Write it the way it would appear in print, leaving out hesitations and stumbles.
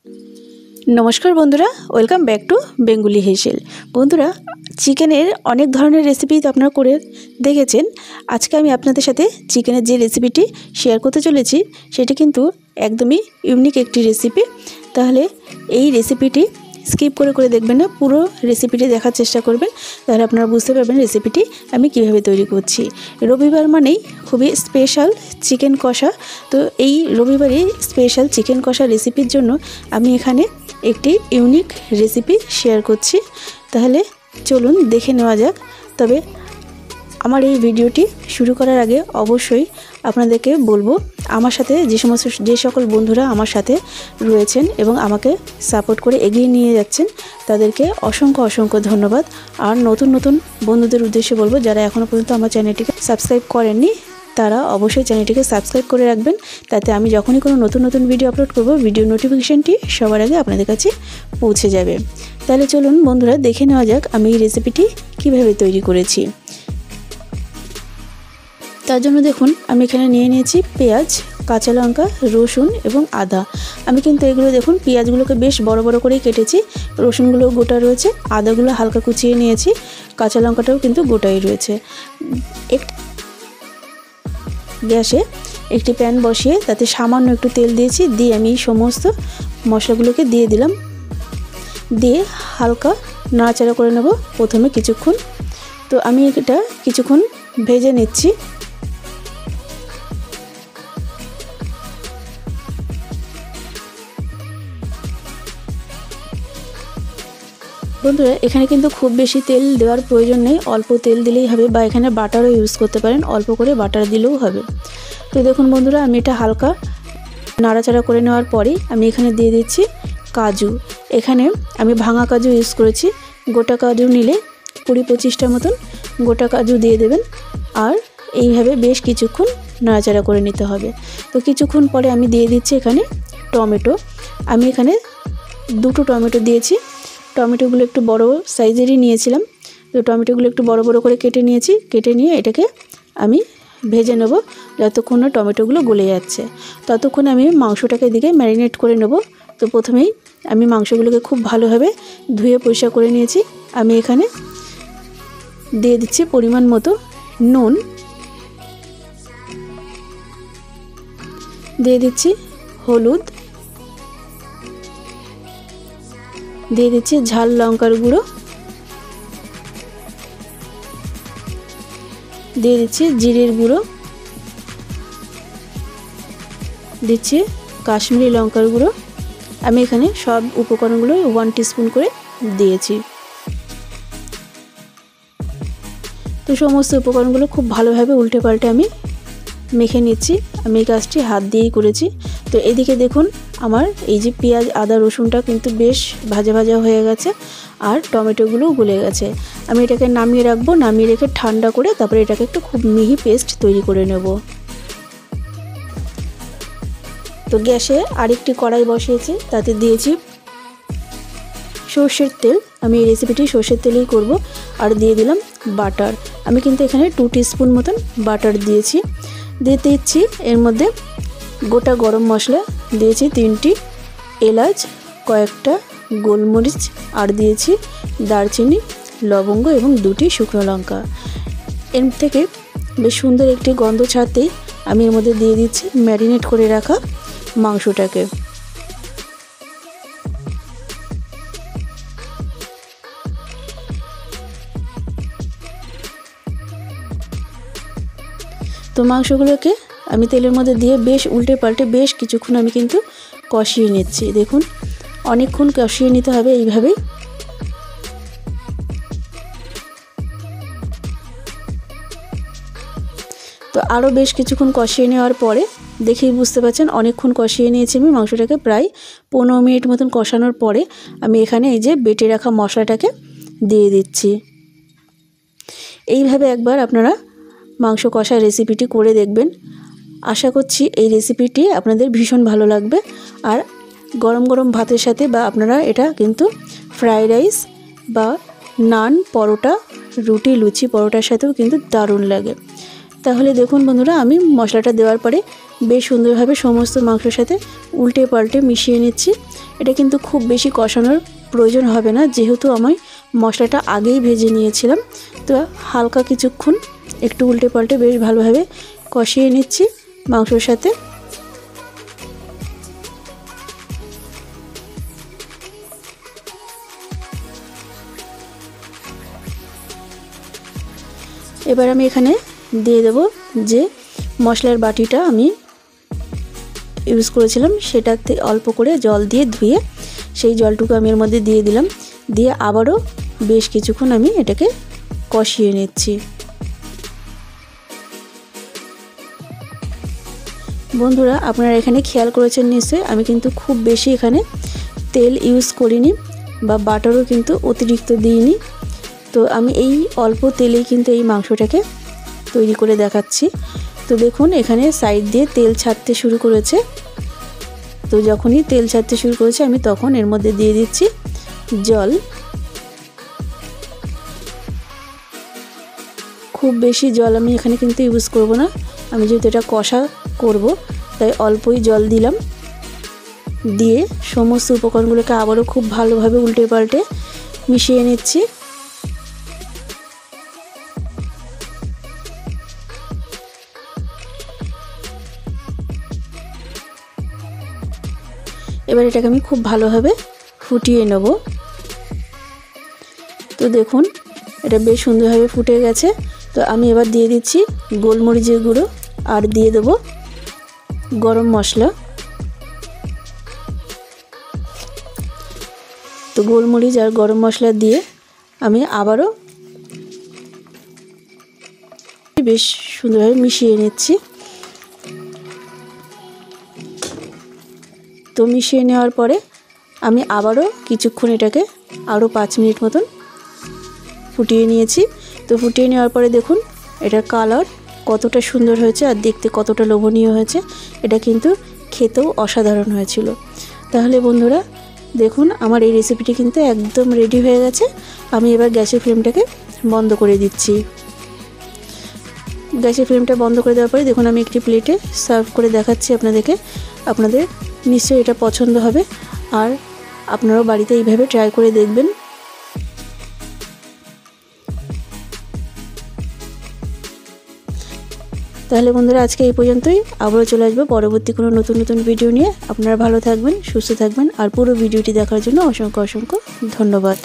नमस्कार बंधुरा welcome back to बेंगुली हेसेल। बंधुरा चिकेनेर अनेक धरनेर रेसिपि तो आपनारा करे देखेछेन। आज के आमी आपनादेर साथे चिकेनेर जे रेसिपिटी शेयर करते चलेछि सेटी किन्तु एकदमई इउनिक एकटी रेसिपि। ताहले एई रेसिपिटी स्किप करे देखबेन ना, पुरो रेसिपिटी देखार चेष्टा करबेन, ताहले आपनारा बुझते पारबेन रेसिपिटी आमी किभाबे तैरी करछि। रविवार मानेई खुबই स्पेशल चिकेन कषा। तो एई रविवारे स्पेशल चिकेन कषा रेसिपिर जोन्नो आमी एखाने একটি ইউনিক রেসিপি শেয়ার করছি। তাহলে চলুন দেখে নেওয়া যাক। তবে আমার এই ভিডিওটি শুরু করার আগে অবশ্যই আপনাদেরকে বলবো, আমার সাথে যে সকল বন্ধুরা আমার সাথে রয়েছেন এবং আমাকে সাপোর্ট করে এগিয়ে নিয়ে যাচ্ছেন তাদেরকে অসংখ্য ধন্যবাদ। আর নতুন বন্ধুদের উদ্দেশ্যে বলবো, যারা এখনও পর্যন্ত আমার চ্যানেলটিকে সাবস্ক্রাইব করেননি তারা অবশ্যই চ্যানেলটিকে সাবস্ক্রাইব করে রাখবেন, তাতে আমি যখনই কোনো নতুন ভিডিও আপলোড করব ভিডিও নোটিফিকেশনটি সবার আগে আপনাদের কাছে পৌঁছে যাবে। তাহলে চলুন বন্ধুরা দেখে নেওয়া যাক আমি এই রেসিপিটি কিভাবে তৈরি করেছি। তার জন্য দেখুন আমি এখানে নিয়ে নিয়েছি পেঁয়াজ, কাঁচা লঙ্কা, রসুন এবং আদা। আমি কিন্তু এগুলো দেখুন পেঁয়াজগুলোকে বেশ বড় করেই কেটেছি, রসুনগুলো গোটা রয়েছে, আদাগুলো হালকা কুচিয়ে নিয়েছি, কাঁচা লঙ্কাটাও কিন্তু গোটাই রয়েছে। গ্যাসে একটি প্যান বসিয়ে তাতে সামান্য একটু তেল দিয়েছি, দিয়ে আমি সমস্ত মশলাগুলোকে দিয়ে দিলাম, দিয়ে হালকা নাড়াচাড়া করে নেব প্রথমে কিছুক্ষণ। তো আমি এটা কিছুক্ষণ ভেজে নিচ্ছি। বন্ধুরা এখানে কিন্তু খুব বেশি তেল দেওয়ার প্রয়োজন নেই, অল্প তেল দিলেই হবে, বা এখানে বাটারও ইউজ করতে পারেন, অল্প করে বাটার দিলেও হবে। তো দেখুন বন্ধুরা আমি এটা হালকা নাড়াচাড়া করে নেওয়ার পরেই আমি এখানে দিয়ে দিচ্ছি কাজু। এখানে আমি ভাঙা কাজু ইউজ করেছি, গোটা কাজু নিলে 20-25টার মতন গোটা কাজু দিয়ে দেবেন। আর এইভাবে বেশ কিছুক্ষণ নাড়াচাড়া করে নিতে হবে। তো কিছুক্ষণ পরে আমি দিয়ে দিচ্ছি এখানে টমেটো। আমি এখানে 2টো টমেটো দিয়েছি। টমেটোগুলো একটু বড় সাইজেরই নিয়েছিলাম। তো টমেটোগুলো একটু বড় করে কেটে নিয়েছি। কেটে নিয়ে এটাকে আমি ভেজে নেব যতক্ষণ না টমেটোগুলো গলে যাচ্ছে। ততক্ষণ আমি মাংসটাকে এদিকে ম্যারিনেট করে নেব। তো প্রথমেই আমি মাংসগুলোকে খুব ভালোভাবে ধুয়ে পরিষ্কার করে নিয়েছি। আমি এখানে দিয়ে দিচ্ছি পরিমাণ মতো নুন, দিয়ে দিচ্ছি হলুদ, দিয়ে দিচ্ছি ঝাল লঙ্কার গুঁড়ো, দিয়ে দিচ্ছি জিরের গুঁড়ো, দিচ্ছি কাশ্মীরি লঙ্কার গুঁড়ো। আমি এখানে সব উপকরণগুলো 1 টিস্পুন করে দিয়েছি। তো সমস্ত উপকরণগুলো খুব ভালোভাবে উল্টে পাল্টে আমি মেখে নিচ্ছি। আমি এই কাজটি হাত দিয়েই করেছি। তো এদিকে দেখুন আমার এই যে পেঁয়াজ, আদা, রসুনটা কিন্তু বেশ ভাজা হয়ে গেছে, আর টমেটোগুলোও গলে গেছে। আমি এটাকে নামিয়ে রাখবো, নামিয়ে রেখে ঠান্ডা করে তারপরে এটাকে একটু খুব মিহি পেস্ট তৈরি করে নেব। তো গ্যাসে আরেকটি কড়াই বসিয়েছি, তাতে দিয়েছি সর্ষের তেল। আমি এই রেসিপিটি সর্ষের তেলেই করব। আর দিয়ে দিলাম বাটার। আমি কিন্তু এখানে 2 টিস্পুন মতন বাটার দিয়েছি। দিতে দিচ্ছি এর মধ্যে গোটা গরম মশলা দিয়েছি 3টি এলাচ, কয়েকটা গোলমরিচ, আর দিয়েছি দারচিনি, লবঙ্গ এবং 2টি শুকনো লঙ্কা। এর থেকে বেশ সুন্দর একটি গন্ধ ছাড়তেই আমি এর মধ্যে দিয়ে দিচ্ছি ম্যারিনেট করে রাখা মাংসটাকে। তো মাংসগুলোকে আমি তেলের মধ্যে দিয়ে বেশ উল্টে পাল্টে বেশ কিছুক্ষণ আমি কিন্তু কষিয়ে নিচ্ছি। দেখুন অনেকক্ষণ কষিয়ে নিতে হবে এইভাবেই। তো আরও বেশ কিছুক্ষণ কষিয়ে নেওয়ার পরে দেখেই বুঝতে পারছেন অনেকক্ষণ কষিয়ে নিয়েছি আমি মাংসটাকে। প্রায় 15 মিনিট মতন কষানোর পরে আমি এখানে এই যে বেটে রাখা মশলাটাকে দিয়ে দিচ্ছি। এইভাবে একবার আপনারা মাংস কষা রেসিপিটি করে দেখবেন। আশা করছি এই রেসিপিটি আপনাদের ভীষণ ভালো লাগবে। আর গরম ভাতের সাথে, বা আপনারা এটা কিন্তু ফ্রাইড রাইস বা নান, পরোটা, রুটি, লুচি, পরোটার সাথেও কিন্তু দারুণ লাগে। তাহলে দেখুন বন্ধুরা আমি মশলাটা দেওয়ার পরে বেশ সুন্দরভাবে সমস্ত মাংসের সাথে উল্টে পাল্টে মিশিয়ে নিচ্ছি এটা কিন্তু খুব বেশি কষানোর প্রয়োজন হবে না, যেহেতু আমি মশলাটা আগেই ভেজে নিয়েছিলাম। তো হালকা কিছুক্ষণ একটু উল্টে পাল্টে বেশ ভালোভাবে কষিয়ে নিচ্ছি মাংসের সাথে। এবার আমি এখানে দিয়ে দেব যে মশলার বাটিটা আমি ইউজ করেছিলাম, সেটাতে অল্প করে জল দিয়ে ধুয়ে সেই জলটুকু আমি এর মধ্যে দিয়ে দিলাম। দিয়ে আবারও বেশ কিছুক্ষণ আমি এটাকে কষিয়ে নিচ্ছি। বন্ধুরা, আপনারা এখানে খেয়াল করেছেন নিশ্চয়ই, আমি কিন্তু খুব বেশি এখানে তেল ইউজ করিনি বা বাটারও কিন্তু অতিরিক্ত দিইনি। তো আমি এই অল্প তেলেই কিন্তু এই মাংসটাকে তৈরি করে দেখাচ্ছি। তো দেখুন এখানে সাইড দিয়ে তেল ছাড়তে শুরু করেছে। তো যখনই তেল ছাড়তে শুরু করেছে আমি তখন এর মধ্যে দিয়ে দিচ্ছি জল। খুব বেশি জল আমি এখানে কিন্তু ইউজ করব না, আমি যেহেতু এটা কষা করব তাই অল্পই জল দিলাম। দিয়ে সমস্ত উপকরণগুলোকে আবারও খুব ভালোভাবে উল্টে পাল্টে মিশিয়ে নিচ্ছি। এবার এটাকে আমি খুব ভালোভাবে ফুটিয়ে নেব। তো দেখুন এটা বেশ সুন্দরভাবে ফুটে গেছে। তো আমি এবার দিয়ে দিচ্ছি গোলমরিচের গুঁড়ো আর দিয়ে দেব গরম মশলা। তো গোলমরিচ আর গরম মশলা দিয়ে আমি আবারও বেশ সুন্দরভাবে মিশিয়ে নিচ্ছি। তো মিশিয়ে নেওয়ার পরে আমি আবারও কিছুক্ষণ এটাকে আরও 5 মিনিট মতন ফুটিয়ে নিয়েছি। তো ফুটিয়ে নেওয়ার পরে দেখুন এটার কালার কতটা সুন্দর হয়েছে আর দেখতে কতটা লোভনীয় হয়েছে। এটা কিন্তু খেতেও অসাধারণ হয়েছিল। তাহলে বন্ধুরা দেখুন আমার এই রেসিপিটি কিন্তু একদম রেডি হয়ে গেছে। আমি এবার গ্যাসের ফ্লেমটাকে বন্ধ করে দিচ্ছি। গ্যাসের ফ্লেমটা বন্ধ করে দেওয়ার পরে দেখুন আমি একটি প্লেটে সার্ভ করে দেখাচ্ছি আপনাদেরকে। আপনাদের নিশ্চয়ই এটা পছন্দ হবে আর আপনারাও বাড়িতে এইভাবে ট্রাই করে দেখবেন। তাহলে বন্ধুরা আজকে এই পর্যন্তই। আবারও চলে আসবো পরবর্তী কোনো নতুন নতুন ভিডিও নিয়ে। আপনারা ভালো থাকবেন, সুস্থ থাকবেন আর পুরো ভিডিওটি দেখার জন্য অসংখ্য ধন্যবাদ।